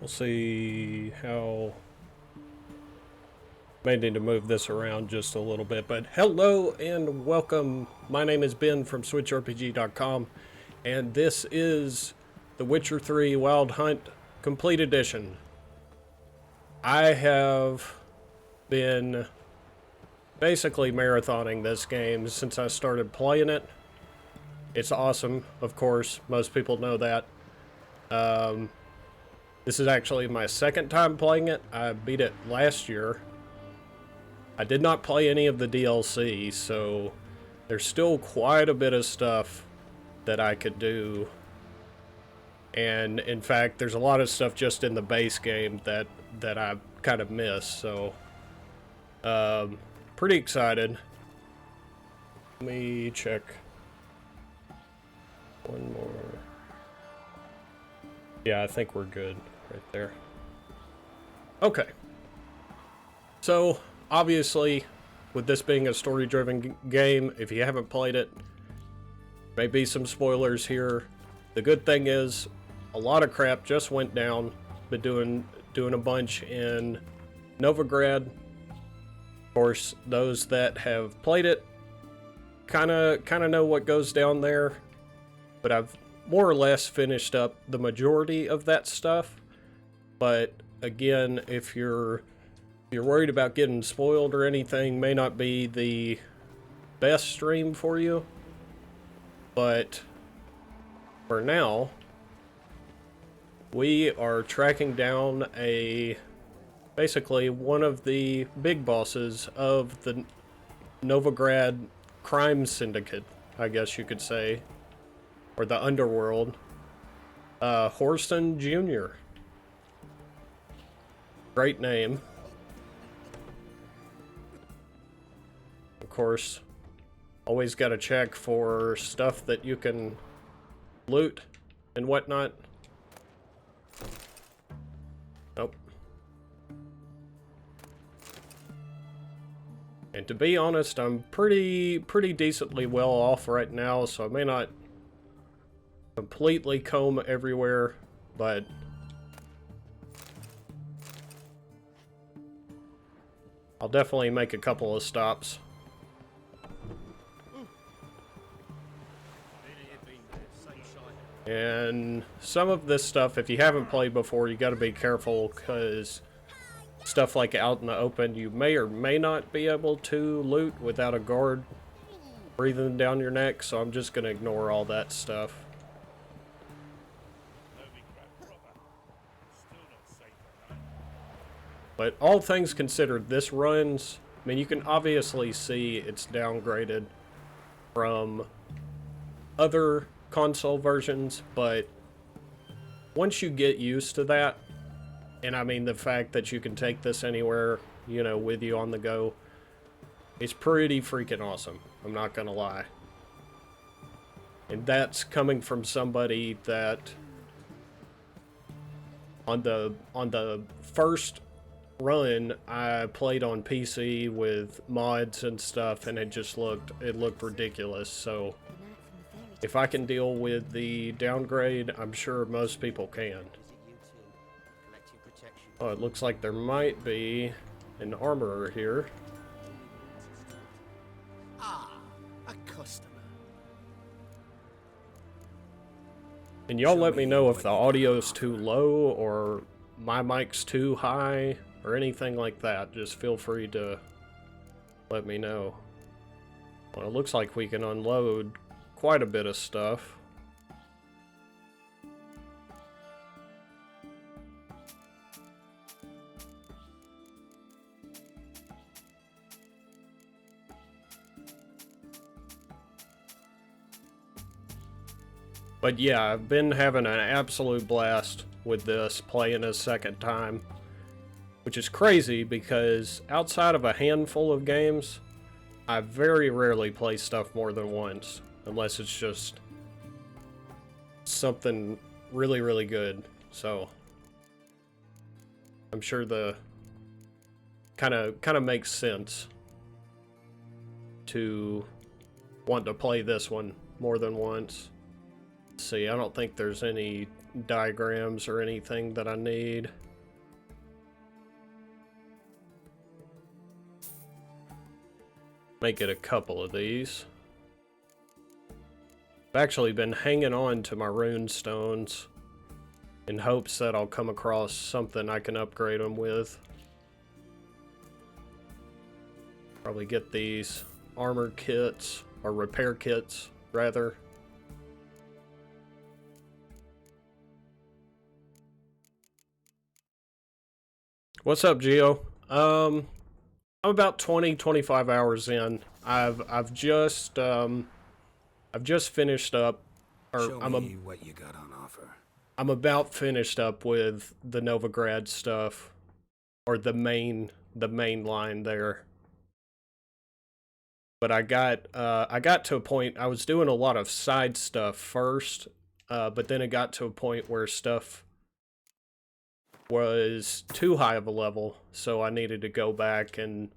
We'll see how... May need to move this around just a little bit, but hello and welcome. My name is Ben from SwitchRPG.com, and this is The Witcher 3 Wild Hunt Complete Edition. I have been basically marathoning this game since I started playing it. It's awesome, of course. Most people know that. This is actually my second time playing it. I beat it last year. I did not play any of the DLC, so there's still quite a bit of stuff that I could do. And in fact, there's a lot of stuff just in the base game that I kind of missed, so pretty excited. Let me check one more. Yeah, I think we're good right there. Okay. So, obviously, with this being a story-driven game, if you haven't played it, maybe some spoilers here. The good thing is, a lot of crap just went down. Been doing a bunch in Novigrad. Of course, those that have played it kind of know what goes down there. But I've more or less finished up the majority of that stuff. But again, if you're worried about getting spoiled or anything, may not be the best stream for you. But for now, we are tracking down basically one of the big bosses of the Novigrad crime syndicate, I guess you could say, or the underworld. Horston Jr. Great name. Of course, always got to check for stuff that you can loot and whatnot. Nope. And to be honest, I'm pretty decently well off right now, so I may not completely comb everywhere, but I'll definitely make a couple of stops. And some of this stuff, if you haven't played before, you got to be careful, because stuff like out in the open, you may or may not be able to loot without a guard breathing down your neck, so I'm just going to ignore all that stuff. But all things considered, this runs, I mean, you can obviously see it's downgraded from other console versions, but once you get used to that, and I mean the fact that you can take this anywhere, you know, with you on the go, it's pretty freaking awesome. I'm not gonna lie. And that's coming from somebody that on the first run I played on PC with mods and stuff, and it looked ridiculous. So if I can deal with the downgrade, I'm sure most people can. Oh, it looks like there might be an armorer here. Ah, a customer. And y'all let me know if the audio's too low or my mic's too high or anything like that. Just feel free to let me know. Well, it looks like we can unload quite a bit of stuff. But yeah, I've been having an absolute blast with this, playing a second time, which is crazy because outside of a handful of games, I very rarely play stuff more than once, unless it's just something really good. So I'm sure the kind of makes sense to want to play this one more than once. See, I don't think there's any diagrams or anything that I need. Make it a couple of these. I've actually been hanging on to my rune stones in hopes that I'll come across something I can upgrade them with. Probably get these armor kits, or repair kits, rather. What's up, Geo? I'm about 25 hours in. I've just finished up, or Show me what you got on offer. I'm about finished up with the Novigrad stuff, or the main line there. But I got to a point, I was doing a lot of side stuff first, but then it got to a point where stuff was too high of a level, so I needed to go back and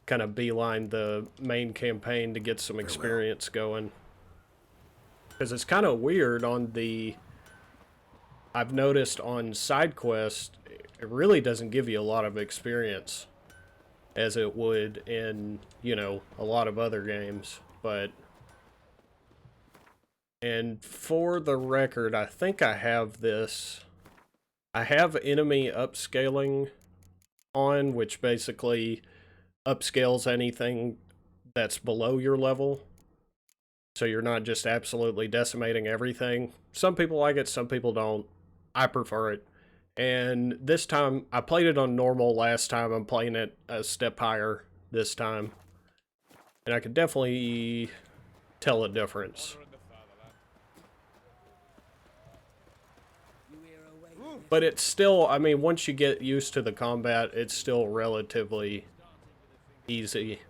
kind of beeline the main campaign to get some experience going. Because it's kind of weird on the... I've noticed on side quests, it really doesn't give you a lot of experience as it would in, you know, a lot of other games, but... And for the record, I think I have this... I have enemy upscaling on, which basically upscales anything that's below your level. So you're not just absolutely decimating everything. Some people like it, some people don't. I prefer it. And this time, I played it on normal last time. I'm playing it a step higher this time. And I could definitely tell a difference. But it's still, I mean, once you get used to the combat, it's still relatively easy.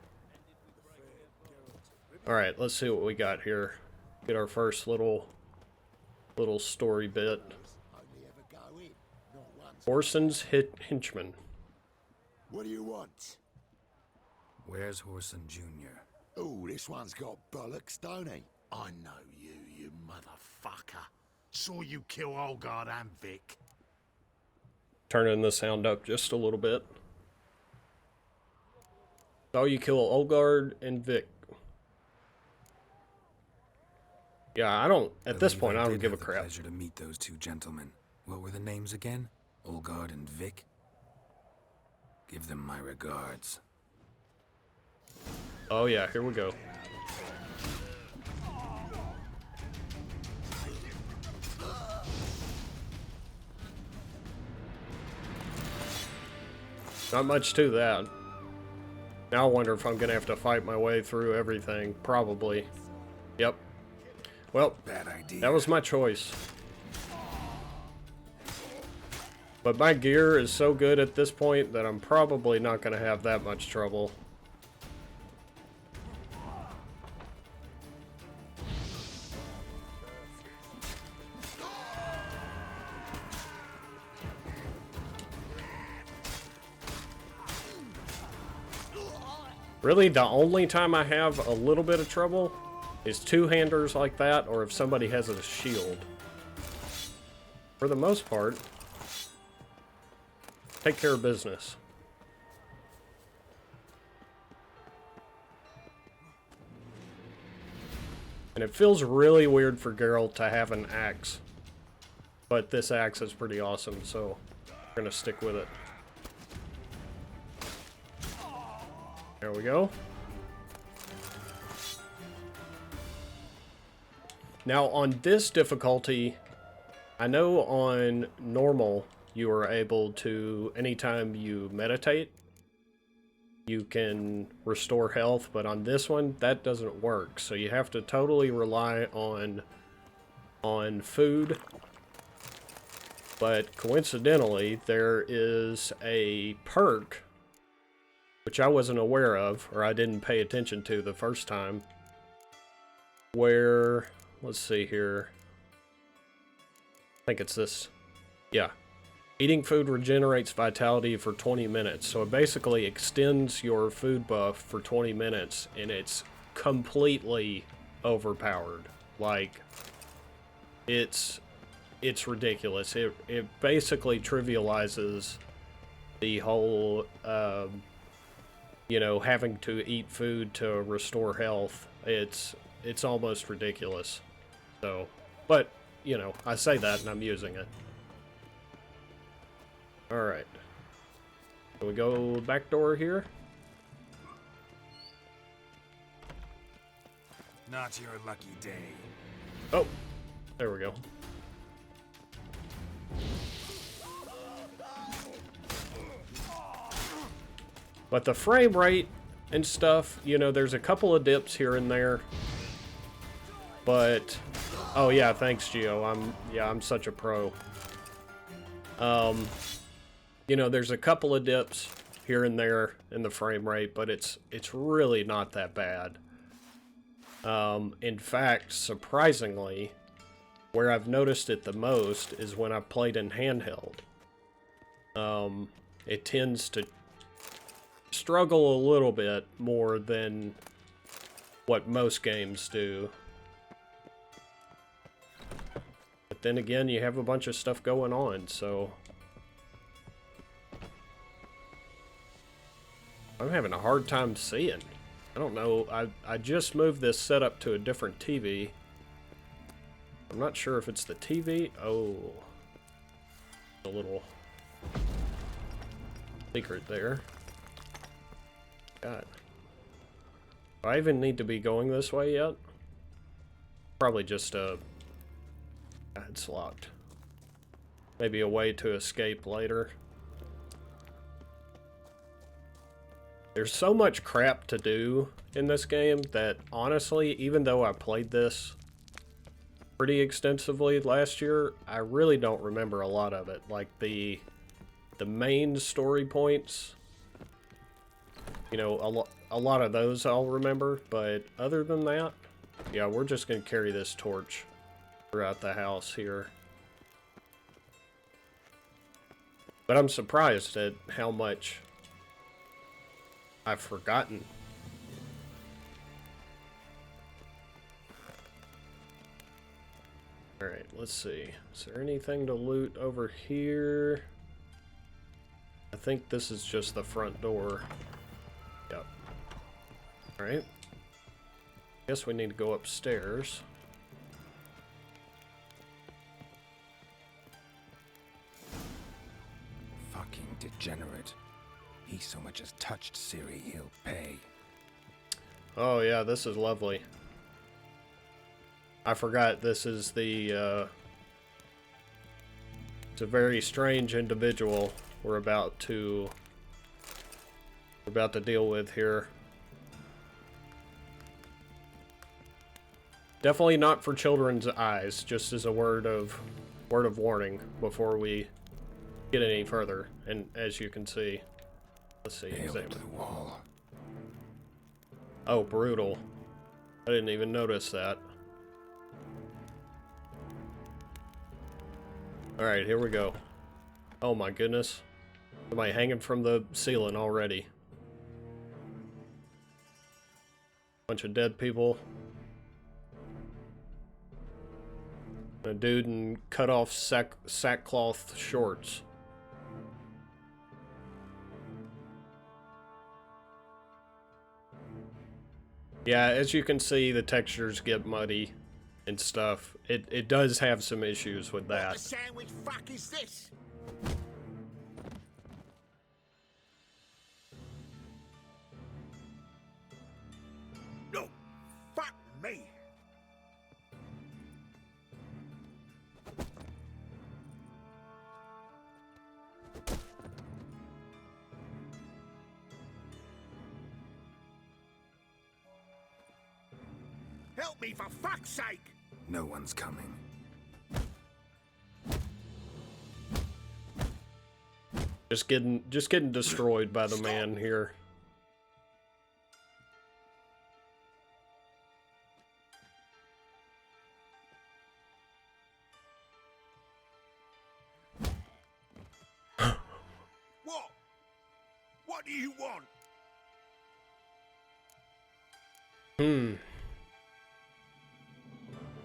Alright, let's see what we got here. Get our first little story bit. Horson's henchman. What do you want? Where's Horson Jr.? Oh, this one's got bollocks, don't he? I know you, you motherfucker. Saw you kill Olgard and Vic. Turning the sound up just a little bit. Saw you kill Olgard and Vic. Yeah, I don't, at this point, I don't give a crap. Pleasure to meet those two gentlemen. What were the names again? Olgard and Vic? Give them my regards. Oh yeah, here we go. Not much to that. Now I wonder if I'm gonna have to fight my way through everything. Probably. Yep. Well, bad idea. That was my choice. But my gear is so good at this point that I'm probably not gonna have that much trouble. Really, the only time I have a little bit of trouble is two-handers like that, or if somebody has a shield. For the most part, take care of business. And it feels really weird for Geralt to have an axe. But this axe is pretty awesome, so we're gonna stick with it. There we go. Now on this difficulty, I know on normal you are able to, anytime you meditate, you can restore health, but on this one that doesn't work. So you have to totally rely on food. But coincidentally, there is a perk which I wasn't aware of, or I didn't pay attention to the first time, where, let's see here, I think it's this, yeah. Eating food regenerates vitality for 20 minutes, so it basically extends your food buff for 20 minutes, and it's completely overpowered. Like, it's ridiculous. It basically trivializes the whole, you know, having to eat food to restore health. It's almost ridiculous. So, but, you know, I say that and I'm using it. Alright. Can we go back door here? Not your lucky day. Oh, there we go. But the frame rate and stuff, you know, there's a couple of dips here and there. But, oh yeah, thanks, Gio. I'm such a pro. You know, there's a couple of dips here and there in the frame rate, but it's really not that bad. In fact, surprisingly, where I've noticed it the most is when I've played in handheld. It tends to struggle a little bit more than what most games do. But then again, you have a bunch of stuff going on, so... I'm having a hard time seeing. I don't know, I just moved this setup to a different TV. I'm not sure if it's the TV. Oh. A little secret there. God. Do I even need to be going this way yet? Probably just a... It's locked. Maybe a way to escape later. There's so much crap to do in this game that, honestly, even though I played this pretty extensively last year, I really don't remember a lot of it. Like, the main story points, you know, a lot of those I'll remember, but other than that, yeah, we're just going to carry this torch throughout the house here. But I'm surprised at how much I've forgotten. Alright, let's see. Is there anything to loot over here? I think this is just the front door. Yep. Alright. Guess we need to go upstairs. Fucking degenerate. He so much as touched Ciri, he'll pay. Oh yeah, this is lovely. I forgot this is the, it's a very strange individual we're about to deal with here. Definitely not for children's eyes, just as a word of warning before we get any further. And as you can see, let's see. Nailed to the wall. Oh, brutal. I didn't even notice that. Alright, here we go. Oh my goodness. Am I hanging from the ceiling already? Bunch of dead people. A dude in cut off sackcloth shorts. Yeah, as you can see, the textures get muddy and stuff. It does have some issues with that. What the sandwich fuck is this? No, fuck me. Help me for fuck's sake! No one's coming. Just getting destroyed by the man here. What? What do you want?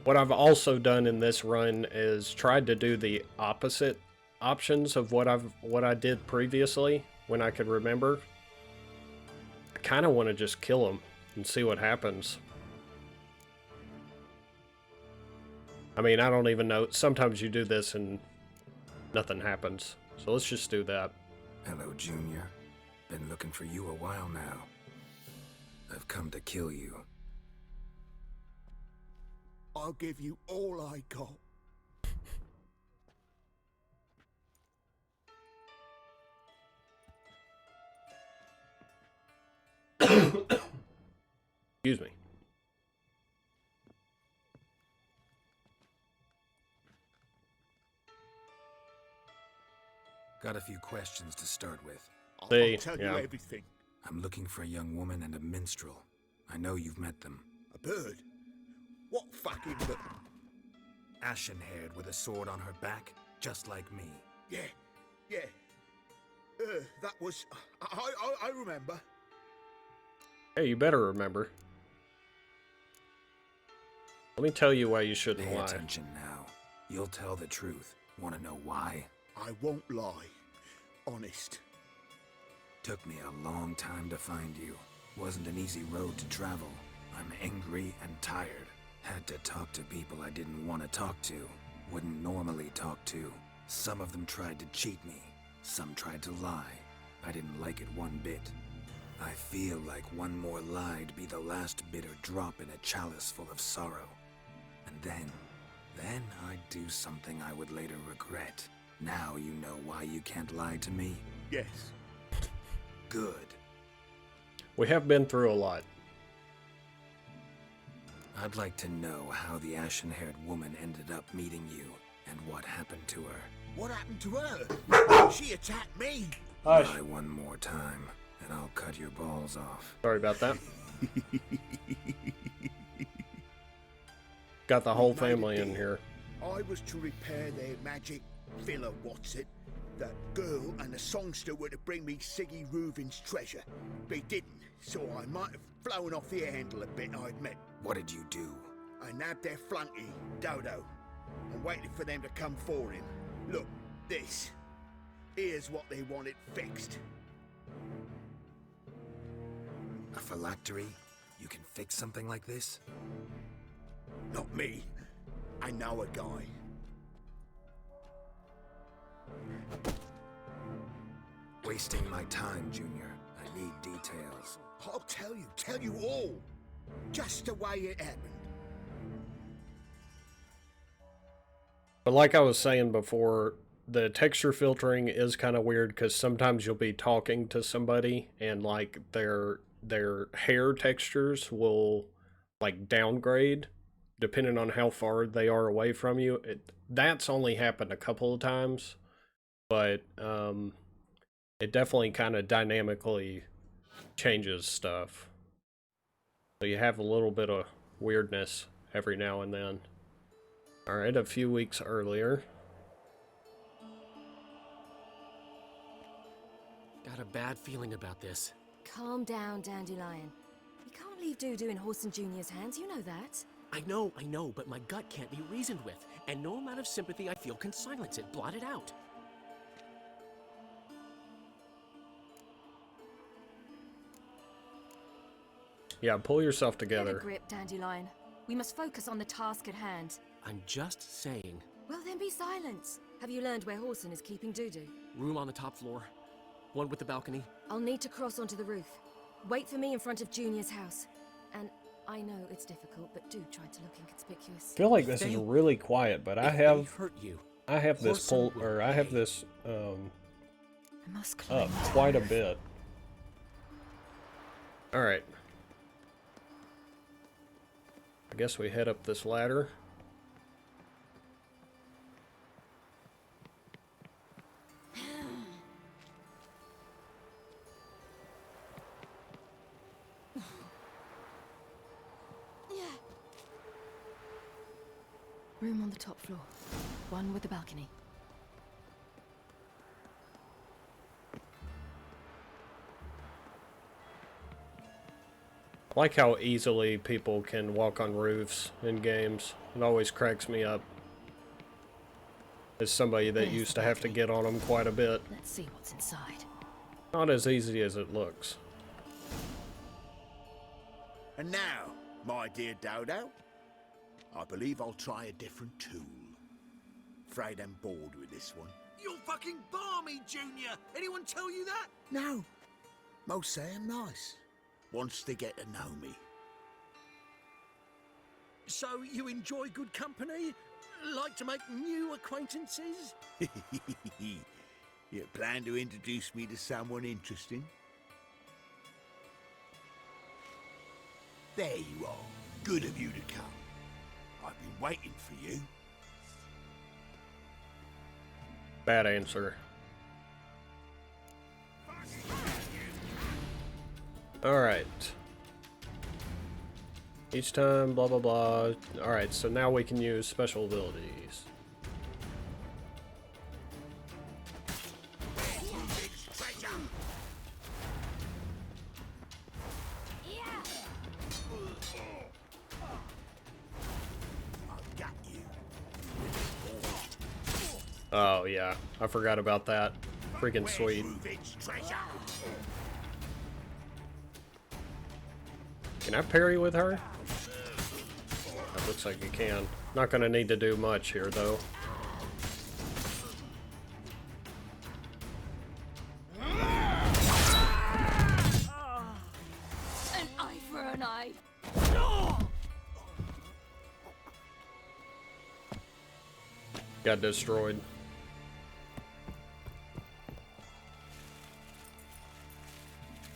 What I've also done in this run is tried to do the opposite options of what I did previously when I could remember. I kind of want to just kill them and see what happens. I mean, I don't even know. Sometimes you do this and nothing happens. So let's just do that. Hello, Junior. Been looking for you a while now. I've come to kill you. I'll give you all I got. Excuse me. Got a few questions to start with. I'll See, tell yeah. you everything. I'm looking for a young woman and a minstrel. I know you've met them. A bird? What fucking bird? Ashen-haired with a sword on her back, just like me. Yeah. That was... I remember. Hey, you better remember. Let me tell you why you shouldn't Pay lie. attention now. You'll tell the truth. Want to know why? I won't lie. Honest. Took me a long time to find you. Wasn't an easy road to travel. I'm angry and tired. Had to talk to people I didn't want to talk to. Wouldn't normally talk to. Some of them tried to cheat me. Some tried to lie. I didn't like it one bit. I feel like one more lie'd be the last bitter drop in a chalice full of sorrow. And then I'd do something I would later regret. Now you know why you can't lie to me? Yes. Good. We have been through a lot. I'd like to know how the ashen-haired woman ended up meeting you, and what happened to her. What happened to her? She attacked me. Hush. Lie one more time, and I'll cut your balls off. Sorry about that. Got the whole family in here. I was to repair their magic villa, what's it? That girl and the songster were to bring me Siggy Reuven's treasure. They didn't, so I might have flown off the handle a bit, I admit. What did you do? I nabbed their flunky, Dodo, and waited for them to come for him. Look, this. Here's what they wanted fixed. A phylactery? You can fix something like this? Not me. I know a guy. Wasting my time, Junior. I need details. I'll tell you all. Just the way it happened. But like I was saying before, the texture filtering is kind of weird because sometimes you'll be talking to somebody and like their hair textures will like downgrade depending on how far they are away from you. That's only happened a couple of times, but it definitely kind of dynamically changes stuff. So you have a little bit of weirdness every now and then. Alright, a few weeks earlier. Got a bad feeling about this. Calm down, Dandelion. You can't leave Dudu in Horson Jr.'s hands, you know that. I know, but my gut can't be reasoned with, and no amount of sympathy I feel can silence it, blot it out. Yeah, pull yourself Get a together. grip, Dandelion. We must focus on the task at hand. I'm just saying. Well, then be silent. Have you learned where Horson is keeping Dudu? Room on the top floor. One with the balcony. I'll need to cross onto the roof. Wait for me in front of Junior's house. And I know it's difficult, but do try to look inconspicuous. I feel like this is really quiet, but I have hurt you. this Horson pull, will or I have pay. this I must up climb. quite a bit. All right. I guess we head up this ladder. Room on the top floor. One with a balcony. I like how easily people can walk on roofs in games. It always cracks me up. As somebody that There's used the to have to battery. get on them quite a bit. Let's see what's inside. Not as easy as it looks. And now, my dear Dodo, I believe I'll try a different tool. Afraid I'm bored with this one. You're fucking balmy, Junior! Anyone tell you that? No. Most say I'm nice. Wants to get to know me. So you enjoy good company? Like to make new acquaintances? You plan to introduce me to someone interesting? There you are. Good of you to come. I've been waiting for you. Bad answer. Alright. Each time, blah blah blah. Alright, so now we can use special abilities. Oh yeah, I forgot about that. Freaking sweet. Can I parry with her? That looks like you can. Not gonna need to do much here though. An eye for an eye. Got destroyed.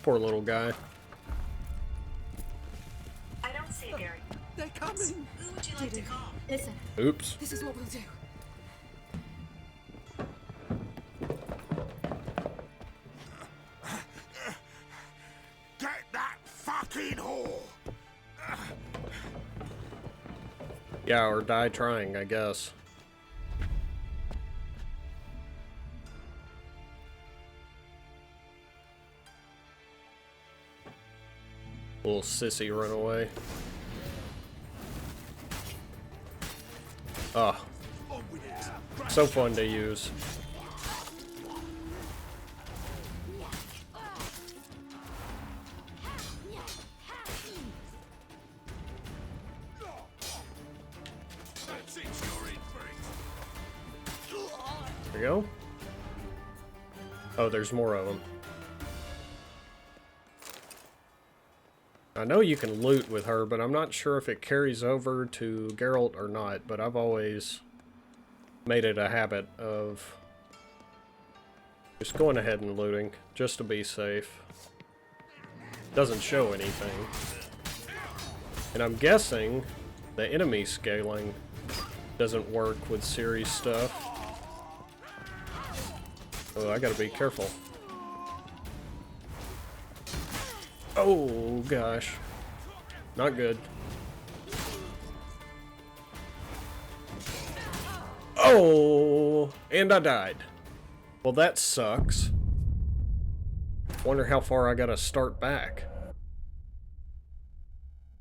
Poor little guy. I don't see Gary. They're coming! Who would you like to call? Listen, Oops. this is what we'll do. Get that fucking whore! Yeah, or die trying, I guess. Little sissy run away. Oh, so fun to use. There we go. Oh, there's more of them. I know you can loot with her, but I'm not sure if it carries over to Geralt or not, but I've always made it a habit of just going ahead and looting, just to be safe. Doesn't show anything. And I'm guessing the enemy scaling doesn't work with series stuff. Oh, I gotta be careful. Oh, gosh. Not good. Oh, and I died. Well, that sucks. Wonder how far I gotta start back.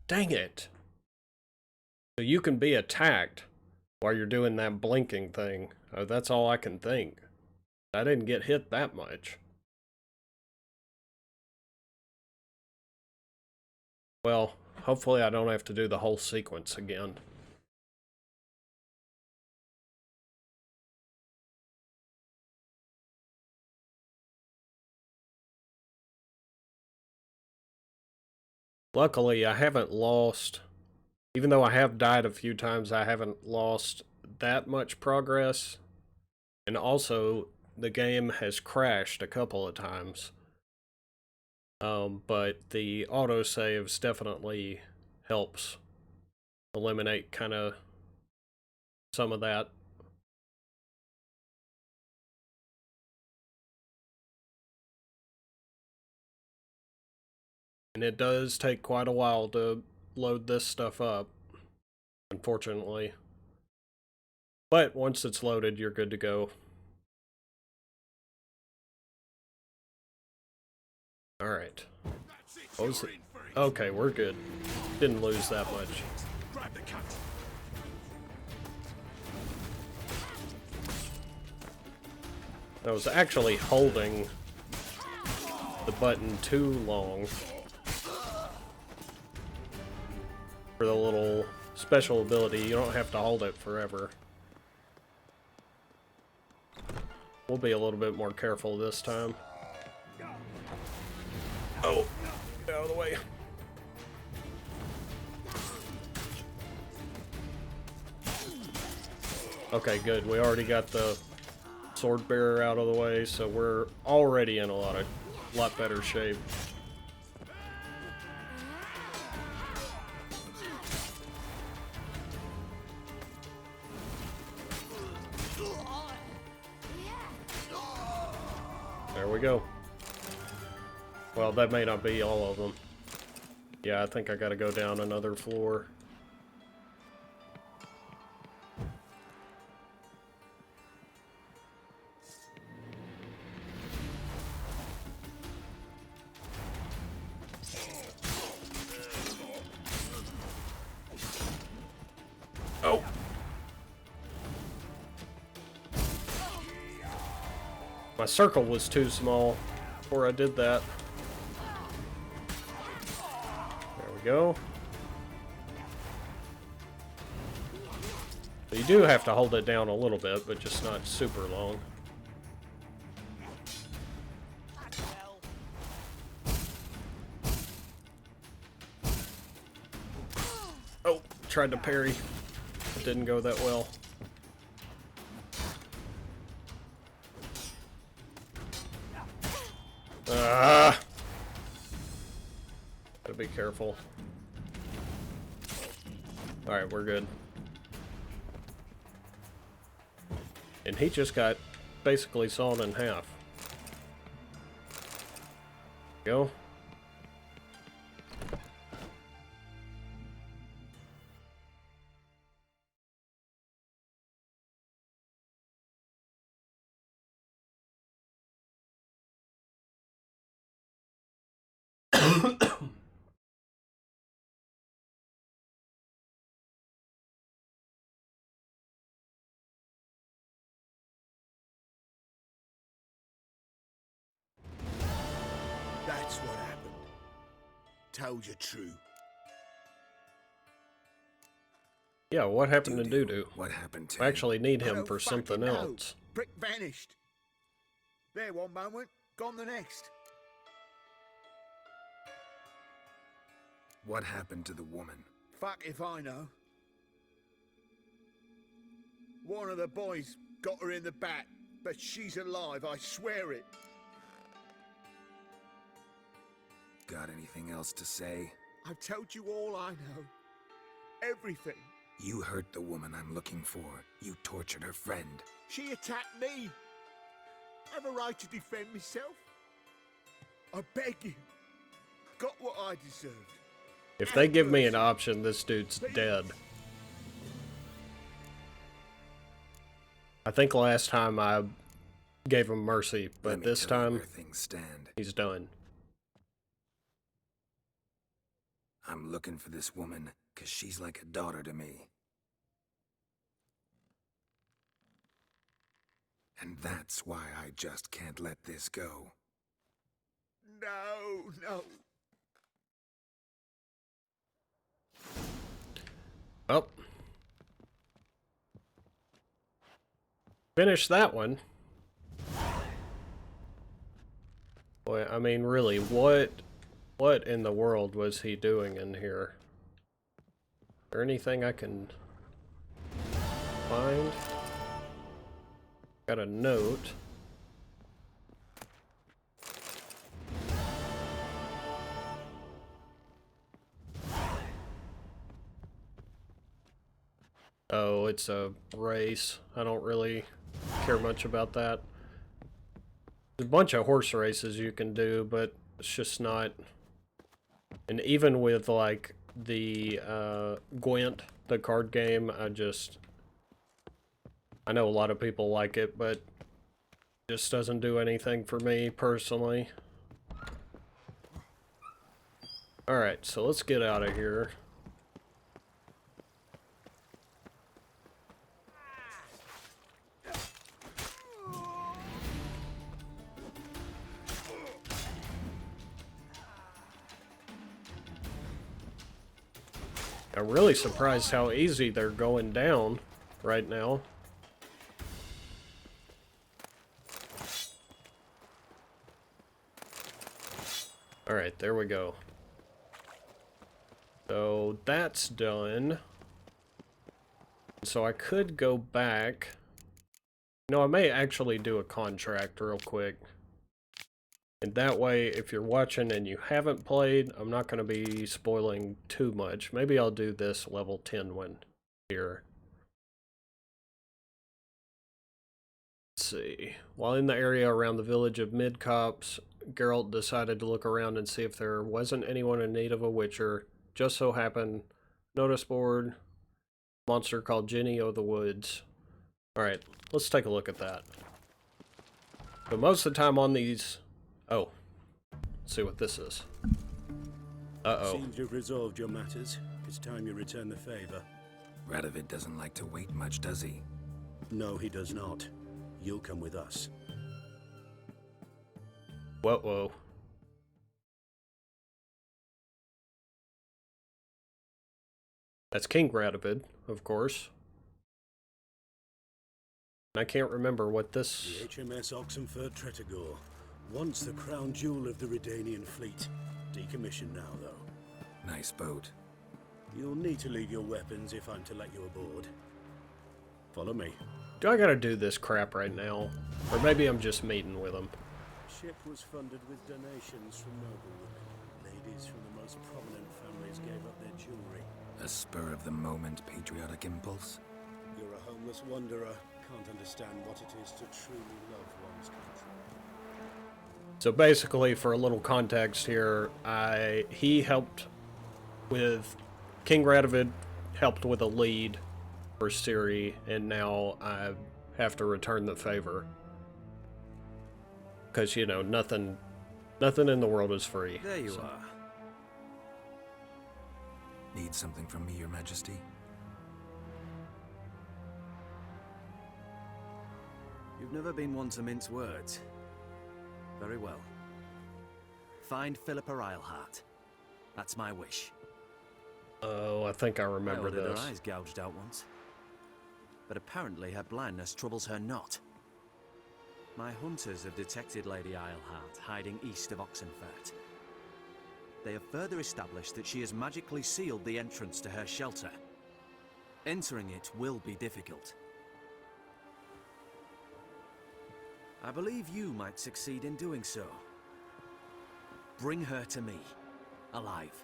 Dang it. So you can be attacked while you're doing that blinking thing. Oh, that's all I can think. I didn't get hit that much. Well, hopefully I don't have to do the whole sequence again. Luckily, I haven't lost, even though I have died a few times, I haven't lost that much progress. And also, the game has crashed a couple of times. But the autosaves definitely helps eliminate kind of some of that. And it does take quite a while to load this stuff up, unfortunately. But once it's loaded, you're good to go. Alright. What was it? Okay, we're good. Didn't lose that much. I was actually holding the button too long for the little special ability. You don't have to hold it forever. We'll be a little bit more careful this time. Oh, get out of the way. Okay, good. We already got the sword bearer out of the way, so we're already in a lot better shape. There we go. Well, that may not be all of them. Yeah, I think I gotta go down another floor. Oh! My circle was too small before I did that. There we go. So you do have to hold it down a little bit, but just not super long. Oh, tried to parry. It didn't go that well. Gotta be careful. Alright, we're good. And he just got basically sawn in half. Go. That's what happened. Told you true. Yeah, what happened to Doo-Doo? What happened to I actually need I him don't for fucking something know. else. Brick vanished. There one moment, gone the next. What happened to the woman? Fuck if I know. One of the boys got her in the back, but she's alive, I swear it. Got anything else to say? I've told you all I know. Everything. You hurt the woman I'm looking for. You tortured her friend. She attacked me. I have a right to defend myself. I beg you. Got what I deserved. If they give me an option, this dude's dead. I think last time I gave him mercy, Let but me this tell you time where things stand. he's done. I'm looking for this woman, 'cause she's like a daughter to me. And that's why I just can't let this go. No, no. Oh. Finish that one. Boy, I mean, really, what in the world was he doing in here? Is there anything I can find? Got a note. Oh, it's a race. I don't really care much about that. There's a bunch of horse races you can do, but it's just not... And even with, like, the Gwent, the card game, I know a lot of people like it, but it just doesn't do anything for me, personally. Alright, so let's get out of here. I'm really surprised how easy they're going down right now. Alright, there we go. So that's done. So I could go back. No, I may actually do a contract real quick. And that way, if you're watching and you haven't played, I'm not going to be spoiling too much. Maybe I'll do this level 10 one here. Let's see. While in the area around the village of Midcopse, Geralt decided to look around and see if there wasn't anyone in need of a witcher. Just so happened, notice board, monster called Jenny of the Woods. Alright, let's take a look at that. But most of the time on these... Oh, let's see what this is. Uh-oh. Seems you've resolved your matters. It's time you return the favor. Radovid doesn't like to wait much, does he? No, he does not. You'll come with us. Whoa. That's King Radovid, of course. I can't remember what this... The HMS Oxenford Tretogor. Once the crown jewel of the Redanian fleet. Decommissioned now, though. Nice boat. You'll need to leave your weapons if I'm to let you aboard. Follow me. Do I gotta do this crap right now? Or maybe I'm just meeting with them. Ship was funded with donations from noblewomen. Ladies from the most prominent families gave up their jewelry. A spur-of-the-moment patriotic impulse? You're a homeless wanderer. Can't understand what it is to truly love one's country. So basically, for a little context here, he helped with... King Radovid helped with a lead for Ciri, and now I have to return the favor. Because, you know, nothing in the world is free. There you are. Need something from me, Your Majesty? You've never been one to mince words. Very well. Find Philippa Eilhart. That's my wish. Oh, I think I remember I ordered this. her eyes gouged out once. But apparently her blindness troubles her not. My hunters have detected Lady Eilhart hiding east of Oxenfurt. They have further established that she has magically sealed the entrance to her shelter. Entering it will be difficult. I believe you might succeed in doing so. Bring her to me, alive.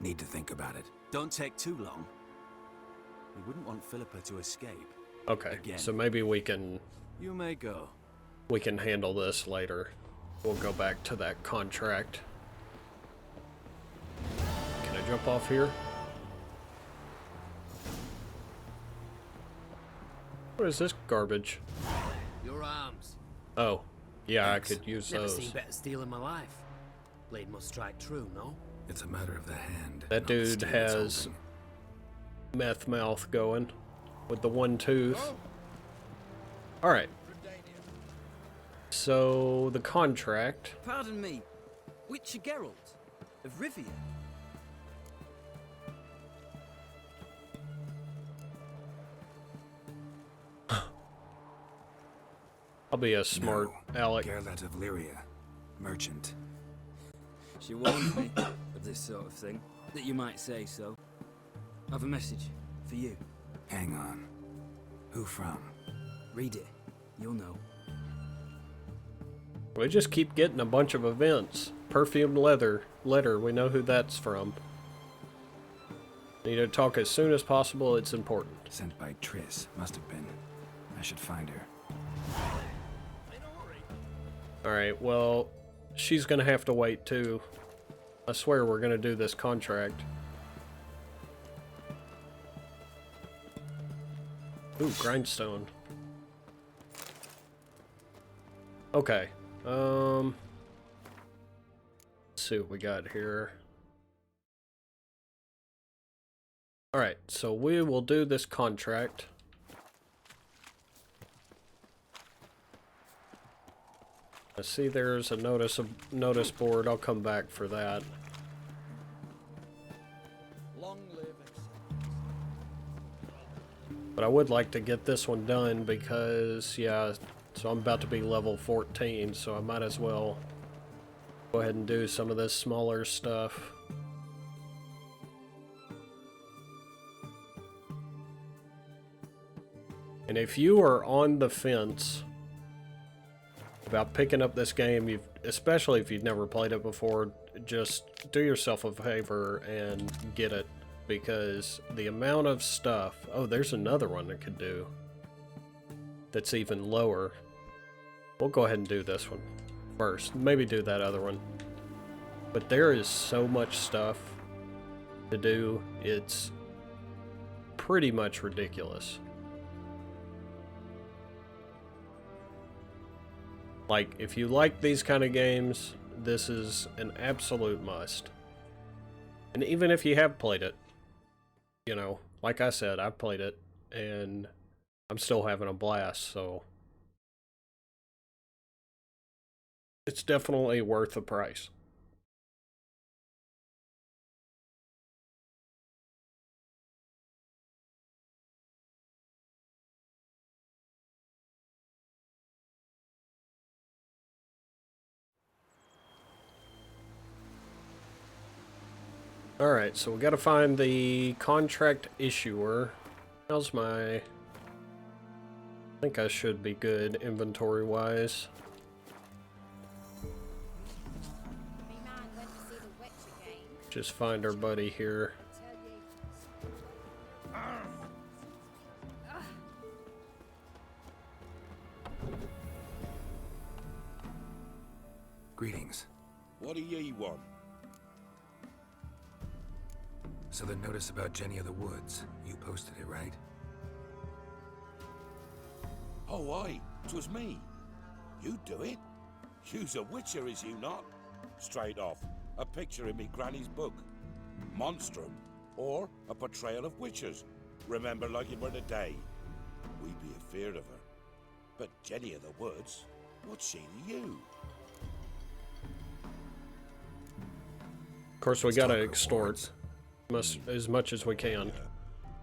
Need to think about it. Don't take too long. We wouldn't want Philippa to escape. Okay, Again. so maybe we can You may go. handle this later. We'll go back to that contract. Can I jump off here? What is this garbage? Your arms. Oh, yeah, Thanks. I could use Never those. seen better steel in my life. Blade must strike true, no? It's a matter of the hand. That not the dude steel it's has holding. meth mouth going with the one tooth. Alright. So, the contract. Pardon me, Witcher Geralt of Rivia. I'll be a smart No, aleck. Geralt of Rivia, merchant. She warned me of this sort of thing, that you might say so. I've a message for you. Hang on. Who from? Read it. You'll know. We just keep getting a bunch of events. Perfumed letter, we know who that's from. Need to talk as soon as possible, it's important. Sent by Triss. Must have been. I should find her. Alright, well, she's gonna have to wait too. I swear we're gonna do this contract. Ooh, grindstone. Okay. Let's see what we got here. Alright, so we will do this contract. I see there's a notice board. I'll come back for that. Long live But I would like to get this one done because, yeah, so I'm about to be level 14, so I might as well go ahead and do some of this smaller stuff. And if you are on the fence about picking up this game, especially if you've never played it before, just do yourself a favor and get it, because the amount of stuff... Oh, there's another one that could do that's even lower. We'll go ahead and do this one first. Maybe do that other one. But there is so much stuff to do, it's pretty much ridiculous. Like, if you like these kind of games, this is an absolute must. And even if you have played it, you know, like I said, I've played it, and I'm still having a blast, so... It's definitely worth the price. Alright, so we gotta find the contract issuer. How's my... I think I should be good inventory-wise. Just find our buddy here. Greetings. What do ye want? So the notice about Jenny of the Woods, you posted it, right? Oh, aye, 'twas me. You do it? You's a witcher, is you not? Straight off, a picture in me granny's book. Monstrum, or a portrayal of witches. Remember like it were the day. We be afeard of her. But Jenny of the Woods, what's she to you? Of course, we gotta extort as much as we can.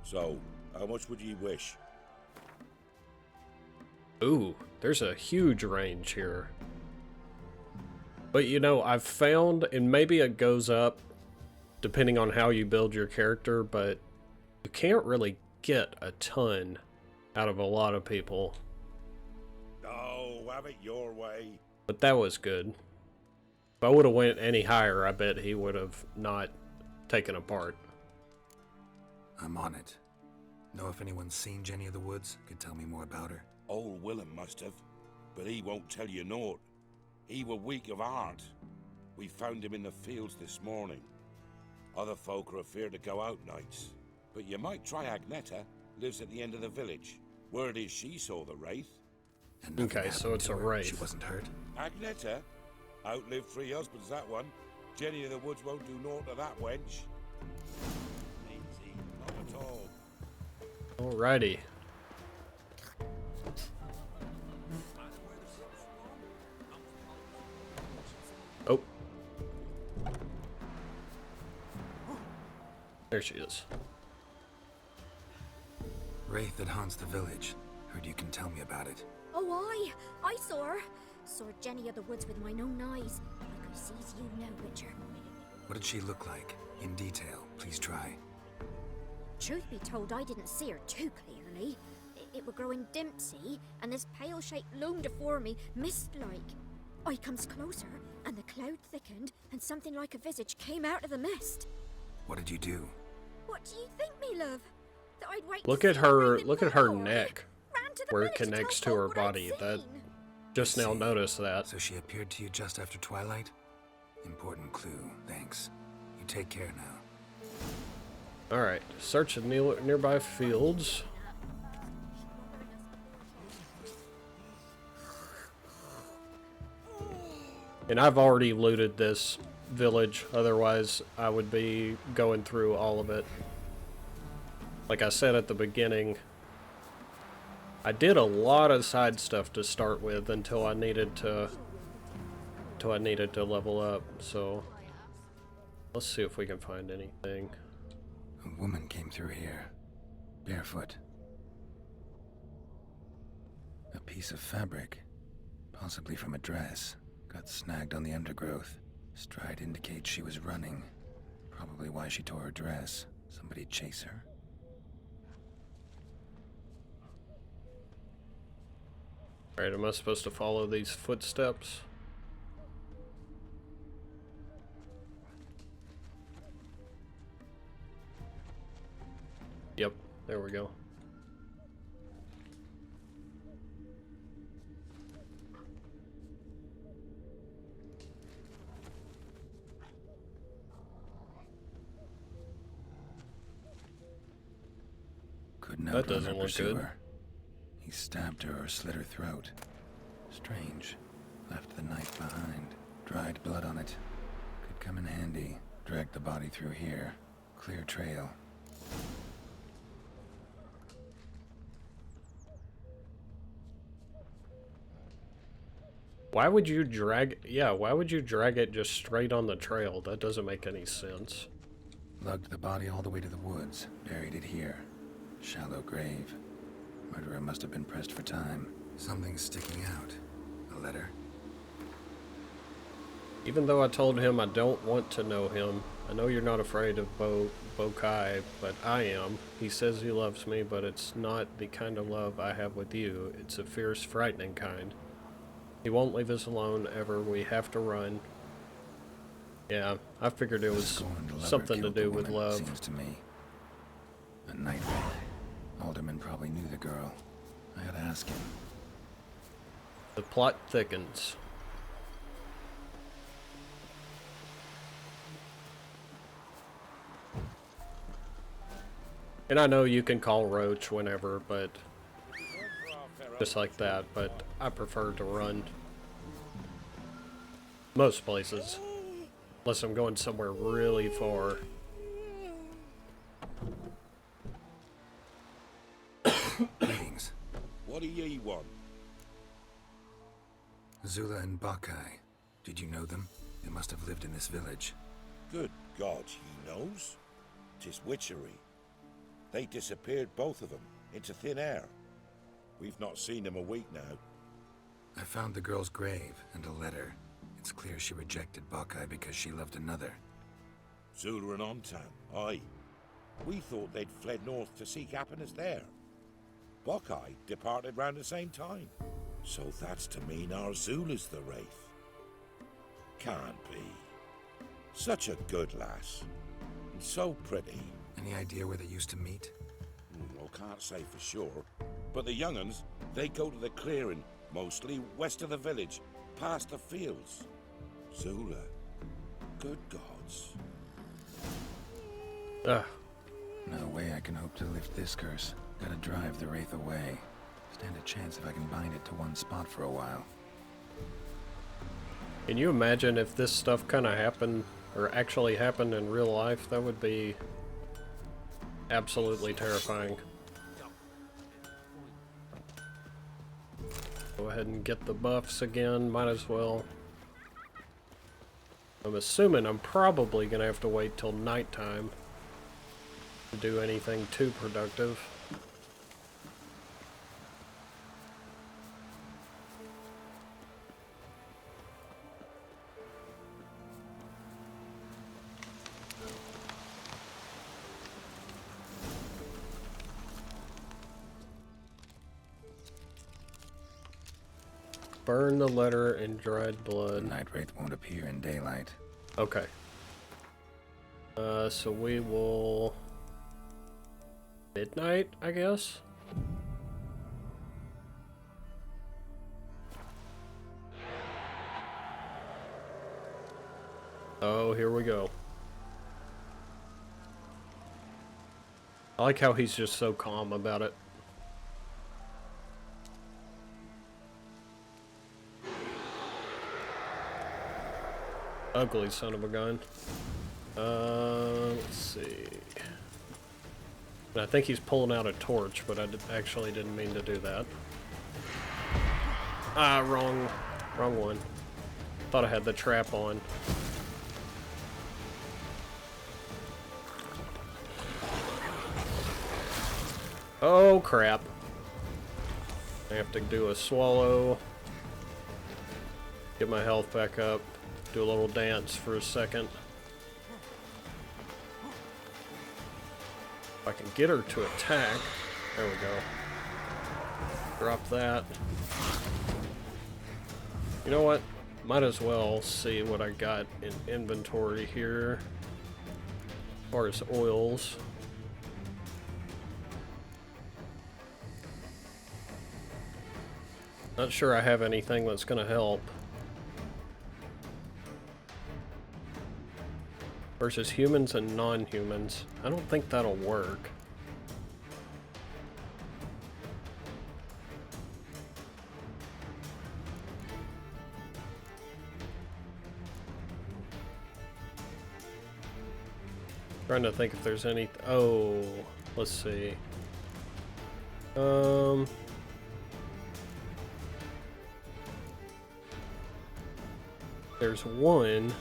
So, how much would ye wish? Ooh, there's a huge range here. But you know, I've found, and maybe it goes up depending on how you build your character, but you can't really get a ton out of a lot of people. Oh, have it your way. But that was good. If I would have went any higher, I bet he would have not taken a part. I'm on it. Know if anyone's seen Jenny of the Woods? Could tell me more about her. Old Willem must have, but he won't tell you naught. He were weak of heart. We found him in the fields this morning. Other folk are afeard to go out nights. But you might try Agneta, lives at the end of the village. Word is she saw the wraith. And okay, so it's a wraith. She wasn't hurt? Agneta? Outlived 3 husbands, that one. Jenny of the Woods won't do naught to that wench. Easy, not at all. Alrighty. Oh. There she is. Wraith that haunts the village. Heard you can tell me about it. Oh, I saw her. Saw Jenny of the Woods with mine own eyes. Like I sees you now, Witcher. What did she look like? In detail, please try. Truth be told, I didn't see her too clearly. It were growing dim, see, and this pale shape loomed afore me, mist-like. I comes closer, and the cloud thickened, and something like a visage came out of the mist. What did you do? What do you think, me love? That I'd wait Look at her neck, where it connects to her body. That just now noticed that. So she appeared to you just after twilight? Important clue, thanks. You take care now. Alright, search the nearby fields. And I've already looted this village, otherwise I would be going through all of it. Like I said at the beginning, I did a lot of side stuff to start with until I needed to until I needed to level up, so let's see if we can find anything. A woman came through here, barefoot. A piece of fabric, possibly from a dress, got snagged on the undergrowth. Stride indicates she was running. Probably why she tore her dress. Somebody chase her? Alright, am I supposed to follow these footsteps? Yep, there we go. Couldn't That outrun doesn't her look good. pursuer. He stabbed her or slit her throat. Strange. Left the knife behind. Dried blood on it. Could come in handy. Dragged the body through here. Clear trail. Why would you drag... Yeah, why would you drag it just straight on the trail? That doesn't make any sense. Lugged the body all the way to the woods. Buried it here. Shallow grave. Murderer must have been pressed for time. Something's sticking out. A letter? Even though I told him I don't want to know him, I know you're not afraid of Bokai, but I am. He says he loves me, but it's not the kind of love I have with you. It's a fierce, frightening kind. He won't leave us alone ever. We have to run. Yeah, I figured it was something to do with love. Seems to me. A night wraith. Alderman probably knew the girl. I gotta ask him. The plot thickens. And I know you can call Roach whenever, but just like that, but I prefer to run. Most places. Unless I'm going somewhere really far. Greetings. What do ye want? Zula and Bakai. Did you know them? They must have lived in this village. Good God, he knows? 'Tis witchery. They disappeared, both of them, into thin air. We've not seen them a week now. I found the girl's grave and a letter. It's clear she rejected Bakai because she loved another. Zula and Ontan, aye. We thought they'd fled north to seek happiness there. Bakai departed round the same time. So that's to mean our Zula's the wraith. Can't be. Such a good lass. And so pretty. Any idea where they used to meet? Well, can't say for sure. But the young'uns, they go to the clearing, mostly west of the village, past the fields. Zula. Good gods. No way I can hope to lift this curse. Gotta drive the wraith away. Stand a chance if I can bind it to one spot for a while. Can you imagine if this stuff kind of happened, or actually happened in real life? That would be absolutely terrifying. Go ahead and get the buffs again, might as well. I'm assuming I'm probably gonna have to wait till nighttime to do anything too productive. Burn the letter in dried blood. The night wraith won't appear in daylight. Okay. So we will... midnight, I guess? Oh, here we go. I like how he's just so calm about it. Ugly son of a gun. Let's see. I think he's pulling out a torch, but I actually didn't mean to do that. Ah, wrong one. Thought I had the trap on. Oh crap. I have to do a swallow. Get my health back up. Do a little dance for a second. If I can get her to attack. There we go. Drop that. You know what? Might as well see what I got in inventory here. As far as oils. Not sure I have anything that's gonna help. Versus humans and non-humans. I don't think that'll work. Trying to think if there's any. Oh, let's see. There's one.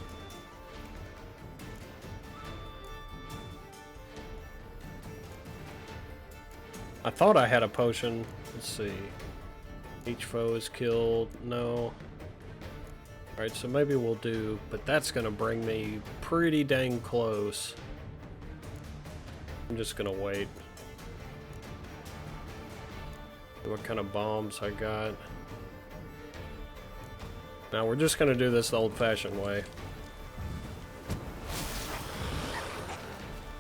I thought I had a potion. Let's see. Each foe is killed. No. Alright, so maybe we'll do. But that's gonna bring me pretty dang close. I'm just gonna wait. See what kind of bombs I got. Now we're just gonna do this the old-fashioned way.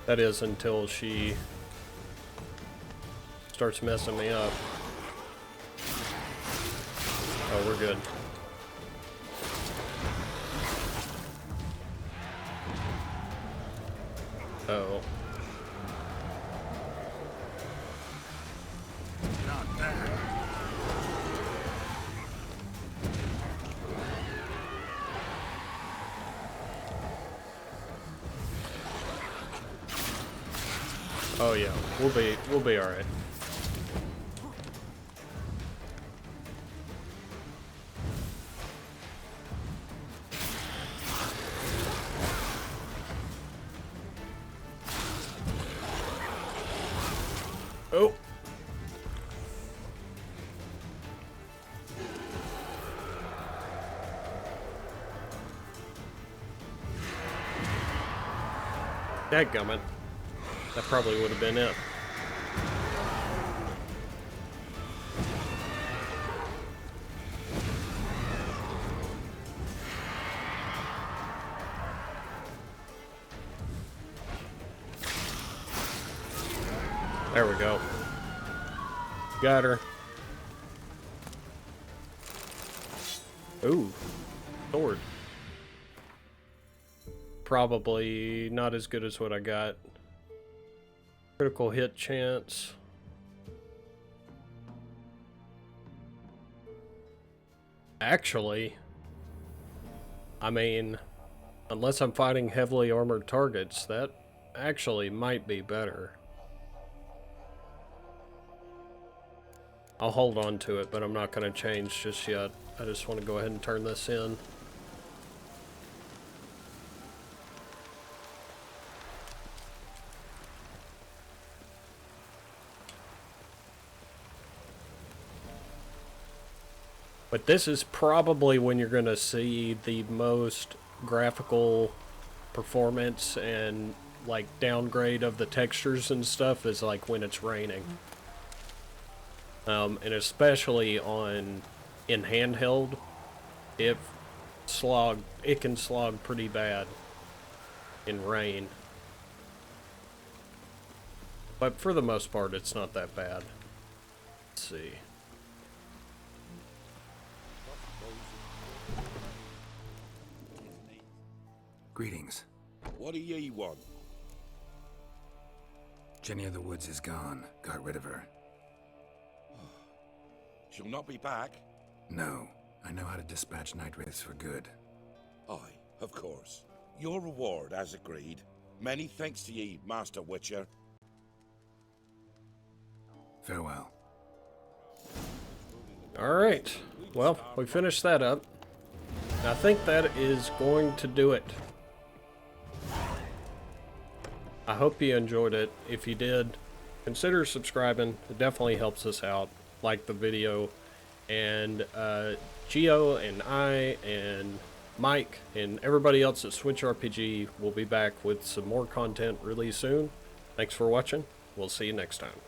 That is until she starts messing me up. Oh, we're good. Uh-oh. Not bad. Oh yeah, we'll be all right. Oh. Dadgummit. That probably would have been it. There we go. Got her. Ooh, sword. Probably not as good as what I got. Critical hit chance. Actually, I mean, unless I'm fighting heavily armored targets, that actually might be better. I'll hold on to it, but I'm not going to change just yet. I just want to go ahead and turn this in. But this is probably when you're going to see the most graphical performance and like downgrade of the textures and stuff is like when it's raining. And especially in handheld, it can slog pretty bad in rain. But for the most part, it's not that bad. Let's see. Greetings. What do ye want? Jenny of the Woods is gone. Got rid of her. She'll not be back? No. I know how to dispatch night wraiths for good. Aye, of course. Your reward, as agreed. Many thanks to ye, Master Witcher. Farewell. Alright. Well, we finished that up. And I think that is going to do it. I hope you enjoyed it. If you did, consider subscribing. It definitely helps us out. Like the video. And Gio and I and Mike and everybody else at SwitchRPG will be back with some more content really soon. Thanks for watching. We'll see you next time.